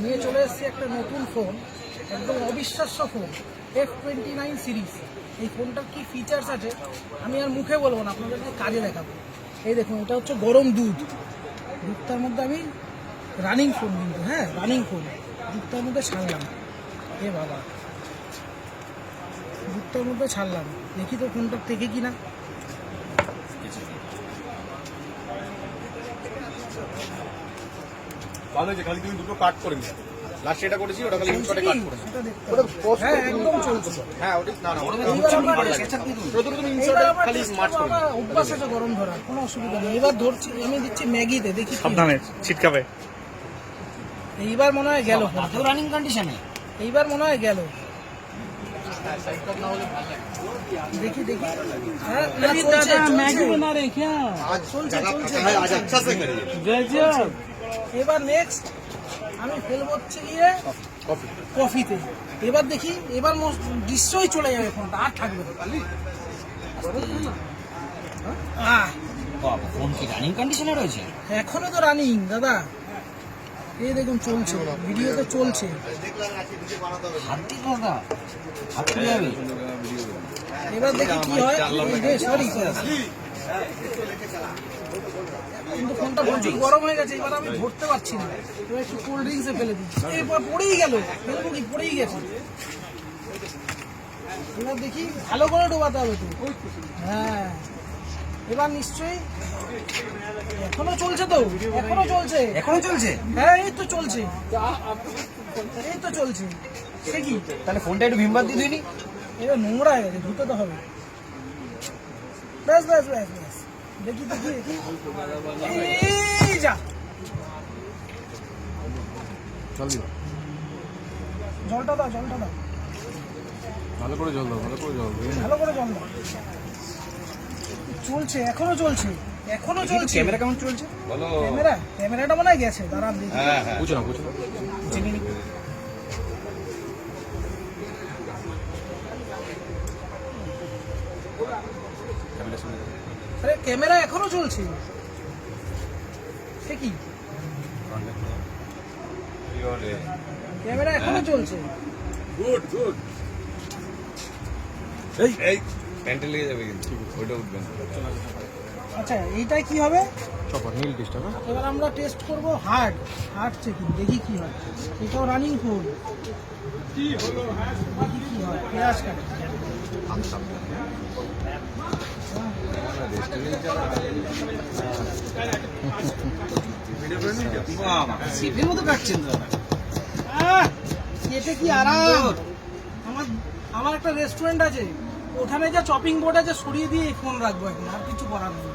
নিয়ে চলে এসেছি একটা নতুন ফোন, একদম অবিশ্বাস্য ফোন, F29 সিরিজ। এই ফোনটার কি ফিচার্স আছে আমি আর মুখে বলবো না, আপনাদেরকে কাজে দেখাবো। এই দেখুন, এটা হচ্ছে গরম দুধটার মধ্যে আমি রানিং ফোন, কিন্তু হ্যাঁ রানিং ফোন, দুধটার মধ্যে ছাড়লাম। এ বাবা, দুধটার মধ্যে ছাড়লাম, দেখি তো ফোনটা থেকে কিনা। ভালো হয়েছে, খালি তুমি দুটো কাট করে নিও। লাস্ট এটা করেছি, ওটা খালি ইনশটে কাট করে নিও। হ্যাঁ একদম চলছে। হ্যাঁ ওটা না ওটা প্রথমে তুমি ইনশটে খালি মার্চ করে নিও। অভ্যাস আছে গরম ধরার, কোনো অসুবিধা নেই। এবার ধরছি, আমি দিচ্ছি ম্যাগিতে, দেখি সাবধানে ছিটকাবে। এইবার মনে হয় গেল, রানিং কন্ডিশনে এইবার মনে হয় গেল। দেখি দেখি, হ্যাঁ না চলছে, मैगी बना रहे क्या চলছে চলছে। আজ আচ্ছা সে করিয়ে गजब এবার নেক্সট আমি ফেলবো হচ্ছে গিয়ে কফি। কফিতে। এবার দেখি, এবার নিশ্চয়ই চলে যাবে ফোনটা, আর থাকবে না। আহ, ফোন কি রানিং কন্ডিশনে রয়েছে? এখনো তো রানিং দাদা, এই দেখুন চলছে, ভিডিওতে চলছে। হাত দিন দাদা, হাত তুলে যাবে। এবার দেখি কি হয়। সরি, কিন্তু ফোনটা প্রচুর গরম হয়ে গেছে, এবার আমি ধরতে পারছি না। এবার একটু কোল্ড ড্রিঙ্কসে ফেলে দিচ্ছি, এবার পড়েই গেল। ফেলবো কি, পড়েই গেছে। এবার দেখি, ভালো করে ডোবাতে হবে তো। হ্যাঁ এবার নিশ্চয়ই, এখনো চলছে তো, এখনো চলছে, এখনো চলছে? হ্যাঁ এই তো চলছে, এই তো চলছে। সে কি, তাহলে ফোনটা একটু ভিমবার দিয়ে দিইনি? এবার নোংরা হয়ে গেছে, ধুতে তো হবে। ব্যাস ব্যাস ব্যাস ব্যাস, দেখি দেখি দেখি, এই যা, জল দিও, জলটা দাও, জলটা দাও, ভালো করে জল দাও, ভালো করে জল দাও। ভালো করে জল দাও। চলছে, এখনো চলছে, এখনো চলছে। ক্যামেরা কেমন চলছে? বলো। ক্যামেরাটা মনে হয় গেছে, দাঁড়ান দেখি। হ্যাঁ হ্যাঁ, বুঝো না বুঝো না। চিনি নি। আরে ক্যামেরা এখনো চলছে, সে কি, ক্যামেরা এখনো চলছে। Good good. এই প্যান্টে লেগে যাবে কিন্তু, ওইটা উঠবে না। আচ্ছা এইটাই কি হবে, চপার নীল টিস্টা না? এবার আমরা টেস্ট করব হার্ড চেকিং, দেখি কি হয়। এটাও রানিং ফোন, দেখি কি হয়। পেঁয়াজ কাটি, সিপির মতো কাটছেন দাদা। এটা কি আরাম। আমার একটা রেস্টুরেন্ট আছে, ওখানে যা চপিং বোর্ড আছে সরিয়ে দিয়ে এই ফোন রাখবো এখন, আর কিছু করার নেই।